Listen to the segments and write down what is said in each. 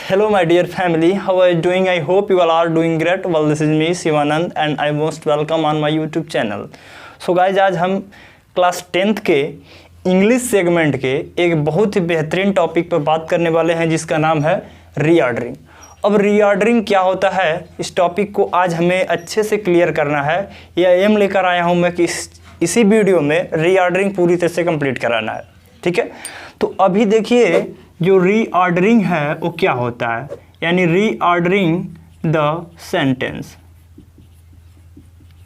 Hello my dear family, how are you doing? I hope you all are doing great. Well, this is me Shivanand and I most welcome on my YouTube channel. So guys, आज हम class 10th के English segment के एक बहुत ही बेहतरीन topic पर बात करने वाले हैं जिसका नाम है रीऑर्डरिंग। अब रीऑर्डरिंग क्या होता है, इस टॉपिक को आज हमें अच्छे से क्लियर करना है। यह एम लेकर आया हूँ मैं कि इसी वीडियो में रीऑर्डरिंग पूरी तरह से कंप्लीट कराना है। ठीक है, तो अभी देखिए जो रीऑर्डरिंग है वो क्या होता है, यानी रीऑर्डरिंग द सेंटेंस।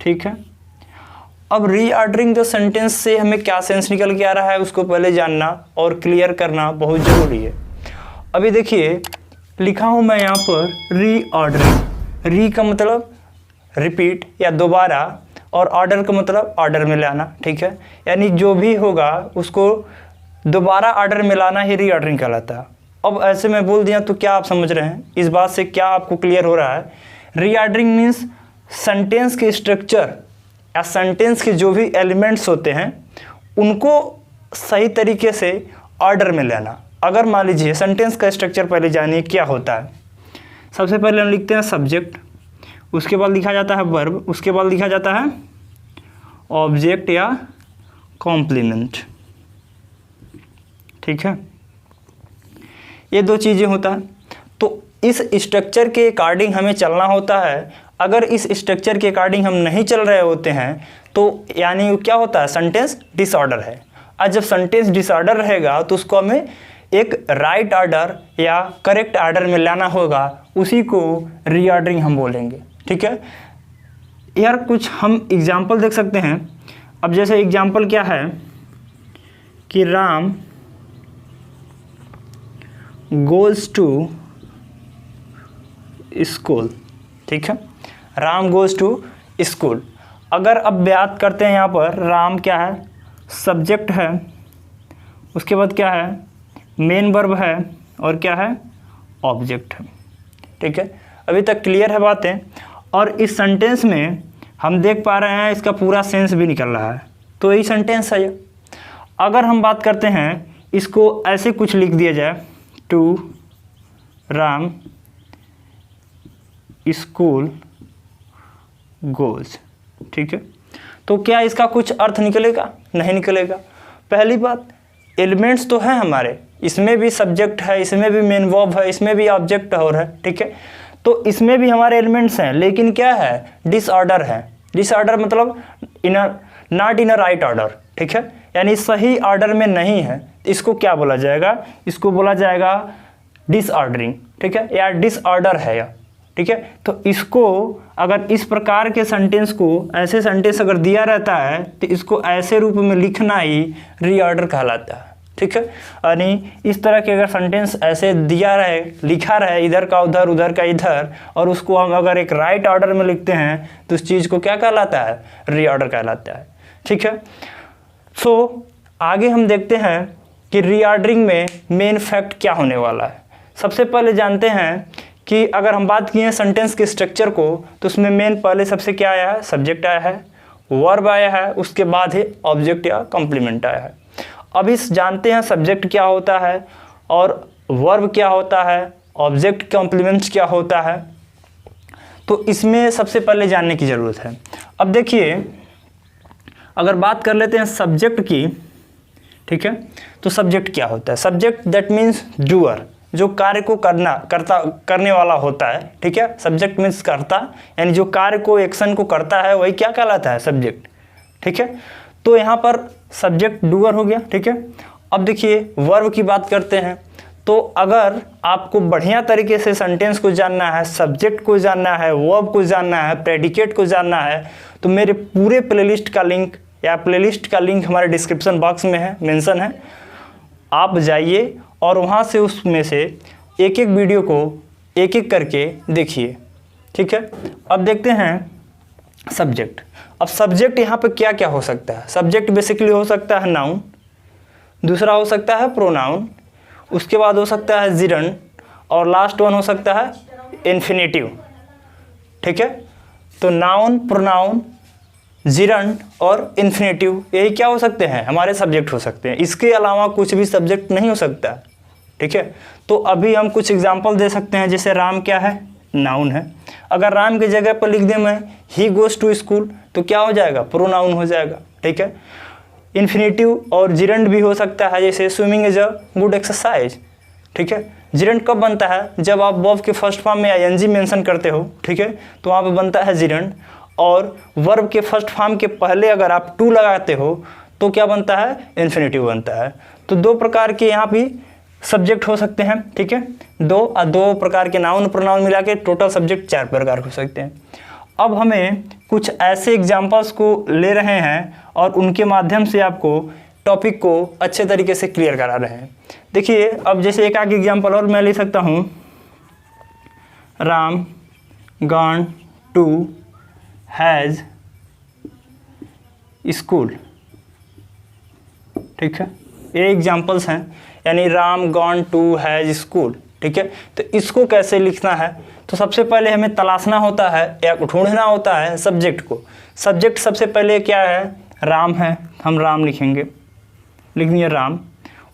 ठीक है, अब रीऑर्डरिंग द सेंटेंस से हमें क्या सेंस निकल के आ रहा है उसको पहले जानना और क्लियर करना बहुत ज़रूरी है। अभी देखिए लिखा हूँ मैं यहाँ पर रीऑर्डरिंग। री का मतलब रिपीट या दोबारा और ऑर्डर का मतलब ऑर्डर में लाना। ठीक है, यानी जो भी होगा उसको दोबारा ऑर्डर में लाना ही रीऑर्डरिंग कहलाता है। अब ऐसे में बोल दिया तो क्या आप समझ रहे हैं, इस बात से क्या आपको क्लियर हो रहा है? रीऑर्डरिंग मीन्स सेंटेंस के स्ट्रक्चर या सेंटेंस के जो भी एलिमेंट्स होते हैं उनको सही तरीके से ऑर्डर में लाना। अगर मान लीजिए सेंटेंस का स्ट्रक्चर पहले जानिए क्या होता है। सबसे पहले हम लिखते हैं सब्जेक्ट, उसके बाद लिखा जाता है वर्ब, उसके बाद लिखा जाता है ऑब्जेक्ट या कॉम्प्लीमेंट। ठीक है, ये दो चीज़ें होता है। तो इस स्ट्रक्चर के अकॉर्डिंग हमें चलना होता है। अगर इस स्ट्रक्चर के अकॉर्डिंग हम नहीं चल रहे होते हैं तो यानी क्या होता है, सेंटेंस डिसऑर्डर है। और जब सेंटेंस डिसऑर्डर रहेगा तो उसको हमें एक राइट ऑर्डर या करेक्ट ऑर्डर में लाना होगा, उसी को रीऑर्डरिंग हम बोलेंगे। ठीक है यार, कुछ हम एग्जाम्पल देख सकते हैं। अब जैसे एग्जाम्पल क्या है कि राम गोज़ टू स्कूल। ठीक है, राम गोज़ टू स्कूल। अगर अब बात करते हैं यहाँ पर, राम क्या है, सब्जेक्ट है, उसके बाद क्या है, मेन वर्ब है, और क्या है, ऑब्जेक्ट है। ठीक है, अभी तक क्लियर है बातें। और इस सेंटेंस में हम देख पा रहे हैं इसका पूरा सेंस भी निकल रहा है, तो यही सेंटेंस है ये। अगर हम बात करते हैं इसको ऐसे कुछ लिख दिया जाए, टू राम स्कूल गोज़। ठीक है, तो क्या इसका कुछ अर्थ निकलेगा? नहीं निकलेगा। पहली बात, एलिमेंट्स तो हैं हमारे, इसमें भी सब्जेक्ट है, इसमें भी मेन वर्ब है, इसमें भी ऑब्जेक्ट और है। ठीक है, तो इसमें भी हमारे एलिमेंट्स हैं, लेकिन क्या है, डिसऑर्डर है। डिसऑर्डर मतलब not in a right order. ठीक है, यानी सही ऑर्डर में नहीं है। इसको क्या बोला जाएगा? इसको बोला जाएगा डिसऑर्डरिंग। ठीक है, या डिसऑर्डर है या। ठीक है, तो इसको अगर इस प्रकार के सेंटेंस को, ऐसे सेंटेंस अगर दिया रहता है तो इसको ऐसे रूप में लिखना ही रीऑर्डर कहलाता है। ठीक है, यानी इस तरह के अगर सेंटेंस ऐसे दिया रहे, लिखा रहे, इधर का उधर उधर का इधर, और उसको हम अगर एक राइट ऑर्डर में लिखते हैं तो उस चीज़ को क्या कहलाता है? रीऑर्डर कहलाता है। ठीक है, सो आगे हम देखते हैं कि रीऑर्डरिंग में मेन फैक्ट क्या होने वाला है। सबसे पहले जानते हैं कि अगर हम बात किए सेंटेंस के स्ट्रक्चर को, तो उसमें मेन पहले सबसे क्या आया है, सब्जेक्ट आया है, वर्ब आया है, उसके बाद ही ऑब्जेक्ट या कॉम्प्लीमेंट आया है। अब इस जानते हैं सब्जेक्ट क्या होता है और वर्ब क्या होता है, ऑब्जेक्ट कॉम्प्लीमेंट क्या होता है, तो इसमें सबसे पहले जानने की ज़रूरत है। अब देखिए अगर बात कर लेते हैं सब्जेक्ट की, ठीक है, तो सब्जेक्ट क्या होता है? सब्जेक्ट दैट मीन्स डूअर, जो कार्य को करने वाला होता है। ठीक है, सब्जेक्ट मीन्स करता, यानी जो कार्य को, एक्शन को करता है वही क्या कहलाता है? सब्जेक्ट। ठीक है, तो यहाँ पर सब्जेक्ट डूअर हो गया। ठीक है, अब देखिए वर्ब की बात करते हैं। तो अगर आपको बढ़िया तरीके से सेंटेंस को जानना है, सब्जेक्ट को जानना है, वर्ब को जानना है, प्रेडिकेट को जानना है, तो मेरे पूरे प्लेलिस्ट का लिंक या प्लेलिस्ट का लिंक हमारे डिस्क्रिप्शन बॉक्स में है, मेंशन है। आप जाइए और वहाँ से उसमें से एक एक वीडियो को एक एक करके देखिए। ठीक है, अब देखते हैं सब्जेक्ट। अब सब्जेक्ट यहाँ पे क्या क्या हो सकता है? सब्जेक्ट बेसिकली हो सकता है नाउन, दूसरा हो सकता है प्रोनाउन, उसके बाद हो सकता है जिरंड, और लास्ट वन हो सकता है इन्फिनेटिव। ठीक है, तो नाउन, प्रोनाउन, जिरंड और इन्फिनेटिव, यही क्या हो सकते हैं? हमारे सब्जेक्ट हो सकते हैं। इसके अलावा कुछ भी सब्जेक्ट नहीं हो सकता। ठीक है। तो अभी हम कुछ एग्जाम्पल दे सकते हैं, जैसे राम क्या है, नाउन है। अगर राम की जगह पर लिख दें मैं ही गोज़ टू स्कूल, तो क्या हो जाएगा, प्रोनाउन हो जाएगा, ठीक है। इन्फिनेटिव और जिरंड भी हो सकता है, जैसे swimming is a good exercise, ठीक है। जिरंड कब बनता है, जब आप वर्ब के फर्स्ट फॉर्म में आईएनजी मेंशन करते हो, ठीक है, तो वहाँ पे बनता है जिरंड। और वर्ब के फर्स्ट फॉर्म के पहले अगर आप टू लगाते हो तो क्या बनता है, इन्फिनेटिव बनता है। तो दो प्रकार के यहाँ भी सब्जेक्ट हो सकते हैं, ठीक है। दो प्रकार के नाउन प्रोनाउन मिला के टोटल सब्जेक्ट 4 प्रकार हो सकते हैं। अब हमें कुछ ऐसे एग्जाम्पल्स को ले रहे हैं और उनके माध्यम से आपको टॉपिक को अच्छे तरीके से क्लियर करा रहे हैं। देखिए अब जैसे एक आगे एग्जाम्पल और मैं ले सकता हूँ, Ram gone to has school, ठीक है। ये एग्जाम्पल्स हैं, यानी Ram gone to has school, ठीक है। तो इसको कैसे लिखना है, तो सबसे पहले हमें तलाशना होता है या ढूंढना होता है सब्जेक्ट को। सब्जेक्ट सबसे पहले क्या है, राम है, हम राम लिखेंगे, लिख दिए राम।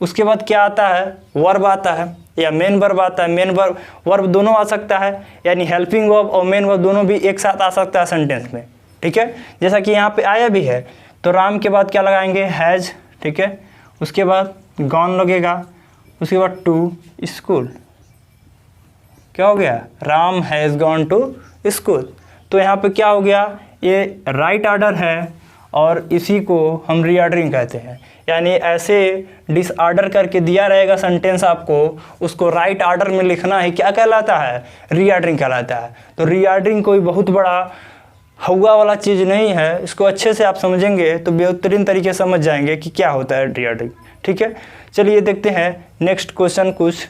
उसके बाद क्या आता है, वर्ब आता है या मेन वर्ब आता है। मेन वर्ब दोनों आ सकता है, यानी हेल्पिंग वर्ब और मेन वर्ब दोनों भी एक साथ आ सकता है सेंटेंस में, ठीक है। जैसा कि यहाँ पे आया भी है, तो राम के बाद क्या लगाएंगे, हैज़, ठीक है। उसके बाद गॉन लगेगा, उसके बाद टू स्कूल, क्या हो गया, Ram has gone to school. तो यहाँ पे क्या हो गया, ये राइट ऑर्डर है और इसी को हम रीऑर्डरिंग कहते हैं। यानी ऐसे डिसऑर्डर करके दिया रहेगा सेंटेंस आपको, उसको राइट ऑर्डर में लिखना ही क्या कहलाता है, रीऑर्डरिंग कहलाता है। तो रीऑर्डरिंग कोई बहुत बड़ा हवा वाला चीज़ नहीं है, इसको अच्छे से आप समझेंगे तो बेहतरीन तरीके से समझ जाएंगे कि क्या होता है रीऑर्डरिंग, ठीक है। चलिए देखते हैं नेक्स्ट क्वेश्चन कुछ।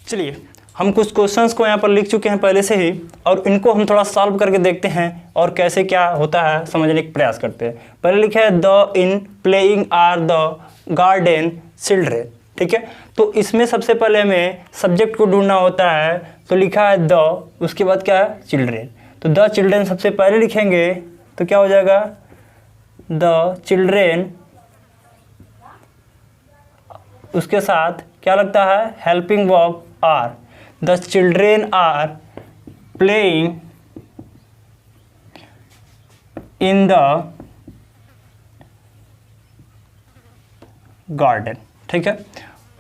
चलिए हम कुछ क्वेश्चंस को यहाँ पर लिख चुके हैं पहले से ही, और इनको हम थोड़ा सॉल्व करके देखते हैं और कैसे क्या होता है समझने का प्रयास करते हैं। पहले लिखा है the in playing are the garden children, ठीक है। तो इसमें सबसे पहले हमें सब्जेक्ट को ढूंढना होता है, तो लिखा है द, उसके बाद क्या है, चिल्ड्रेन। तो द चिल्ड्रेन सबसे पहले लिखेंगे तो क्या हो जाएगा, द चिल्ड्रेन, उसके साथ क्या लगता है, helping verb are. The children are playing in the garden, ठीक है।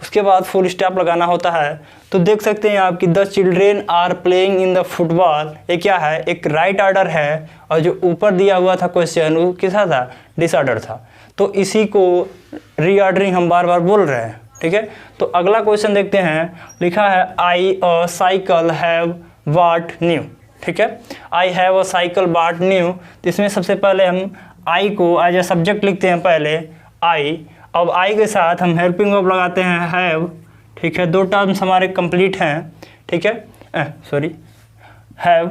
उसके बाद फुल स्टॉप लगाना होता है। तो देख सकते हैं आप कि the children are playing in the football, ये क्या है, एक राइट ऑर्डर है, और जो ऊपर दिया हुआ था क्वेश्चन वो कैसा था, डिसऑर्डर था। तो इसी को रीऑर्डरिंग हम बार बार बोल रहे हैं, ठीक है। तो अगला क्वेश्चन देखते हैं, लिखा है I a cycle have bought new, ठीक है। I have a cycle bought new, तो इसमें सबसे पहले हम आई को एज ए सब्जेक्ट लिखते हैं पहले, आई। अब आई के साथ हम हेल्पिंग वर्ब लगाते हैं हैव, ठीक है। दो टर्म्स हमारे कंप्लीट हैं, ठीक है, सॉरी, हैव,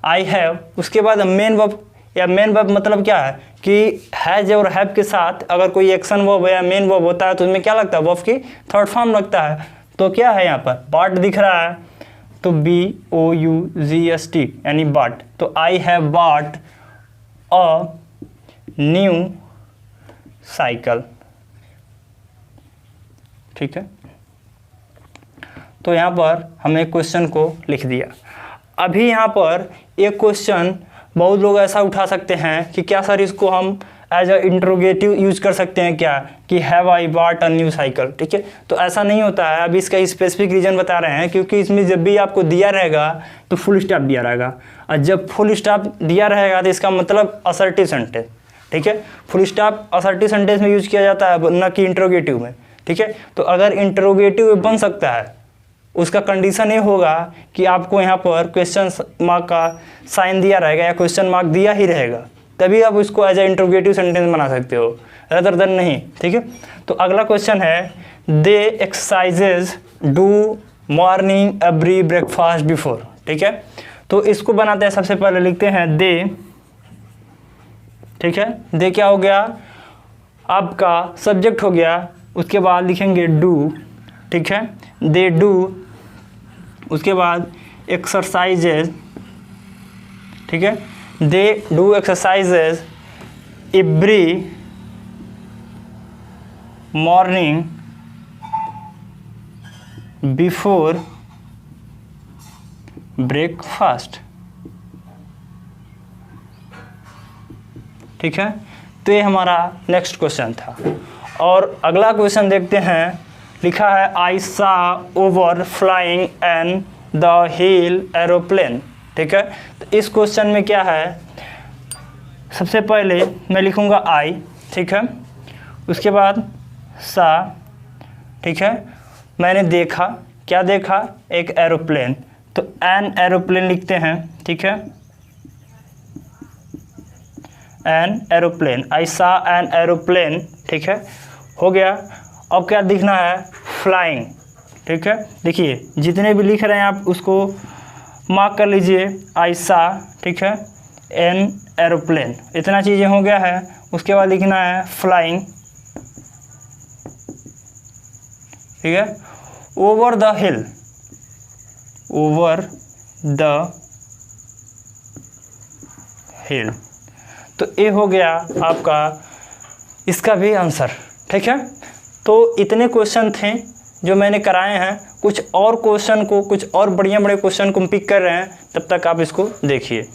आई हैव। उसके बाद मेन वर्ब, या मेन वर्ब मतलब क्या है कि हैज और हैव के साथ अगर कोई एक्शन वर्ब या मेन वर्ब होता है तो उसमें क्या लगता है, वर्ब की थर्ड फॉर्म लगता है। तो क्या है यहाँ पर, बॉट दिख रहा है, तो BOUGST यानी बॉट। तो I have bought a new cycle, ठीक है। तो यहाँ पर हमने क्वेश्चन को लिख दिया। अभी यहाँ पर एक क्वेश्चन बहुत लोग ऐसा उठा सकते हैं कि क्या सर इसको हम एज अ इंट्रोगेटिव यूज कर सकते हैं क्या, कि have I bought a new cycle, ठीक है। तो ऐसा नहीं होता है, अभी इसका स्पेसिफिक रीजन बता रहे हैं, क्योंकि इसमें जब भी आपको दिया रहेगा तो फुल स्टॉप दिया रहेगा, और जब फुल स्टॉप दिया रहेगा तो इसका मतलब असर्टिव सेंटेंस, ठीक है। फुल स्टॉप असर्टिव सेंटेंस में यूज किया जाता है, न कि इंट्रोगेटिव में, ठीक है। तो अगर इंट्रोगेटिव बन सकता है, उसका कंडीशन ये होगा कि आपको यहाँ पर क्वेश्चन मार्क का साइन दिया रहेगा या क्वेश्चन मार्क दिया ही रहेगा, तभी आप उसको एज ए इंट्रोगेटिव सेंटेंस बना सकते हो, रदर देन नहीं, ठीक है। तो अगला क्वेश्चन है, they exercises do morning every breakfast before, ठीक है। तो इसको बनाते हैं, सबसे पहले लिखते हैं दे, ठीक है। दे क्या हो गया, आपका सब्जेक्ट हो गया। उसके बाद लिखेंगे डू, ठीक है, दे डू। उसके बाद एक्सरसाइजेज, ठीक है, they do exercises every morning before breakfast. ठीक है, तो ये हमारा नेक्स्ट क्वेश्चन था। और अगला क्वेश्चन देखते हैं, लिखा है I saw over flying an the hill aeroplane. ठीक है, तो इस क्वेश्चन में क्या है, सबसे पहले मैं लिखूंगा आई, ठीक है, उसके बाद सा, ठीक है, मैंने देखा, क्या देखा, एक एरोप्लेन, तो एन एरोप्लेन लिखते हैं। ठीक है, एन एरोप्लेन, आई सा एन एरोप्लेन। ठीक है, हो गया। अब क्या दिखना है, फ्लाइंग। ठीक है, देखिए जितने भी लिख रहे हैं आप उसको मार्क कर लीजिए, आई सा, ठीक है, एन एरोप्लेन, इतना चीज़ें हो गया है। उसके बाद लिखना है फ्लाइंग, ठीक है, over the hill, over the हिल, तो ये हो गया आपका इसका भी आंसर। ठीक है, तो इतने क्वेश्चन थे जो मैंने कराए हैं। कुछ और क्वेश्चन को, कुछ और बढ़िया बड़े क्वेश्चन को हम पिक कर रहे हैं, तब तक आप इसको देखिए।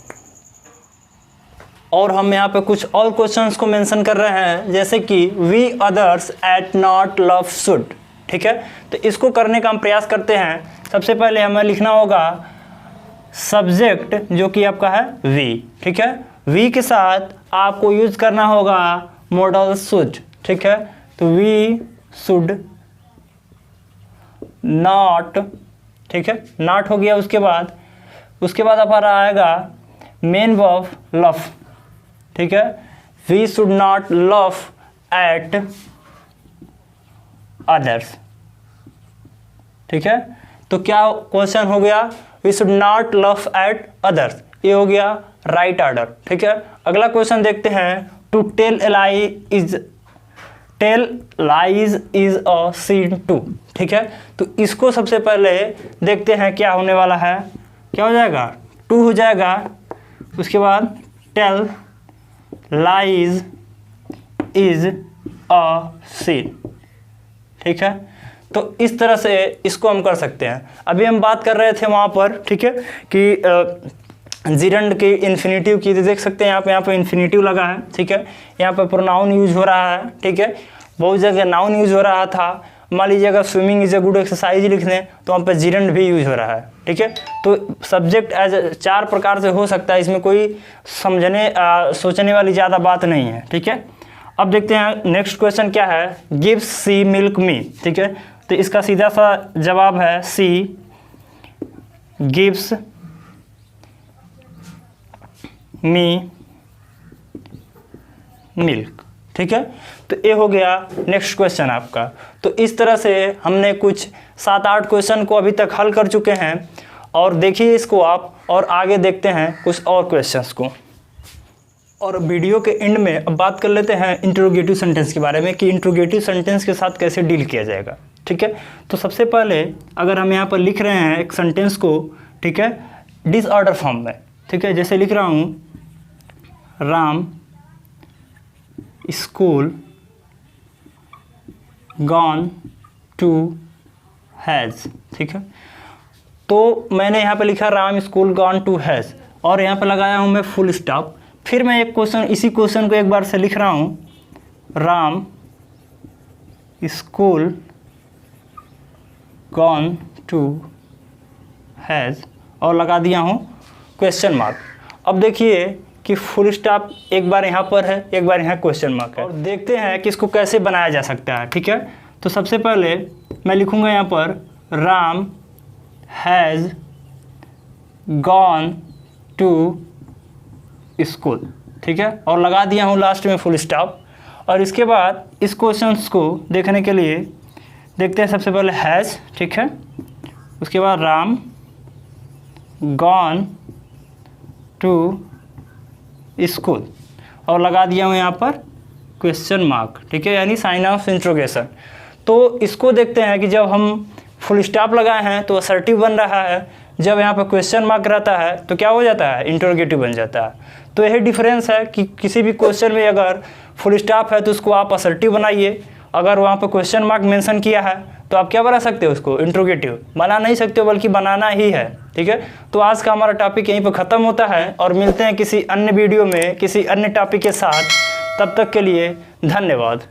और हम यहाँ पे कुछ और क्वेश्चंस को मेंशन कर रहे हैं, जैसे कि we others at not love should. ठीक है, तो इसको करने का हम प्रयास करते हैं। सबसे पहले हमें लिखना होगा सब्जेक्ट, जो कि आपका है वी। ठीक है, वी के साथ आपको यूज करना होगा मॉडल शुड। ठीक है, तो वी शुड नॉट, ठीक है, नॉट हो गया। उसके बाद हमारा आएगा मेन वर्ब लव। ठीक है, we should not love at others. ठीक है, तो क्या क्वेश्चन हो गया, we should not love at others, ये हो गया राइट ऑर्डर। ठीक है, अगला क्वेश्चन देखते हैं, to tell lies is a sin too. ठीक है, तो इसको सबसे पहले देखते हैं क्या होने वाला है, क्या हो जाएगा, टू हो जाएगा। उसके बाद tell lies is a sin। ठीक है, तो इस तरह से इसको हम कर सकते हैं। अभी हम बात कर रहे थे वहाँ पर, ठीक है, कि जिरंड के इन्फिनेटिव की, देख सकते हैं यहाँ पे इन्फिनेटिव लगा है। ठीक है, यहाँ पे प्रोनाउन यूज हो रहा है। ठीक है, बहुत जगह नाउन यूज हो रहा था। मान लीजिए अगर swimming is a good exercise लिख दें तो वहाँ पे जिरंड भी यूज हो रहा है। ठीक है, तो सब्जेक्ट एज 4 प्रकार से हो सकता है, इसमें कोई सोचने वाली ज़्यादा बात नहीं है। ठीक है, अब देखते हैं नेक्स्ट क्वेश्चन क्या है, गिव्स सी मिल्क मी। ठीक है, तो इसका सीधा सा जवाब है सी गिव्स मी मिल्क। ठीक है, तो ये हो गया नेक्स्ट क्वेश्चन आपका। तो इस तरह से हमने कुछ 7-8 क्वेश्चन को अभी तक हल कर चुके हैं, और देखिए इसको आप, और आगे देखते हैं कुछ और क्वेश्चंस को। और वीडियो के एंड में अब बात कर लेते हैं इंट्रोगेटिव सेंटेंस के बारे में, कि इंट्रोगेटिव सेंटेंस के साथ कैसे डील किया जाएगा। ठीक है, तो सबसे पहले अगर हम यहाँ पर लिख रहे हैं एक सेंटेंस को, ठीक है, डिसऑर्डर फॉर्म में, ठीक है, जैसे लिख रहा हूँ Ram school gone to has. ठीक है, तो मैंने यहाँ पे लिखा Ram school gone to has, और यहाँ पे लगाया हूँ मैं फुल स्टॉप। फिर मैं एक क्वेश्चन, इसी क्वेश्चन को एक बार से लिख रहा हूँ, Ram school gone to has, और लगा दिया हूँ क्वेश्चन मार्क। अब देखिए कि फुल स्टॉप एक बार यहाँ पर है, एक बार यहाँ क्वेश्चन मार्क है, और देखते हैं कि इसको कैसे बनाया जा सकता है। ठीक है, तो सबसे पहले मैं लिखूँगा यहाँ पर Ram has gone to school. ठीक है, और लगा दिया हूँ लास्ट में फुल स्टॉप। और इसके बाद इस क्वेश्चन को देखने के लिए देखते हैं, सबसे पहले हैज़, ठीक है, उसके बाद राम गॉन टू स्कूल, और लगा दिया हूँ यहाँ पर क्वेश्चन मार्क। ठीक है, यानी साइन ऑफ इंट्रोगेशन। तो इसको देखते हैं कि जब हम फुल स्टॉप लगाए हैं तो असर्टिव बन रहा है, जब यहाँ पर क्वेश्चन मार्क रहता है तो क्या हो जाता है, इंट्रोगेटिव बन जाता है। तो यही डिफरेंस है कि किसी भी क्वेश्चन में अगर फुल स्टॉप है तो उसको आप असर्टिव बनाइए, अगर वहाँ पर क्वेश्चन मार्क मेंशन किया है तो आप क्या बना सकते हो, उसको इंट्रोगेटिव बना नहीं सकते हो, बल्कि बनाना ही है। ठीक है, तो आज का हमारा टॉपिक यहीं पर ख़त्म होता है और मिलते हैं किसी अन्य वीडियो में किसी अन्य टॉपिक के साथ। तब तक के लिए धन्यवाद।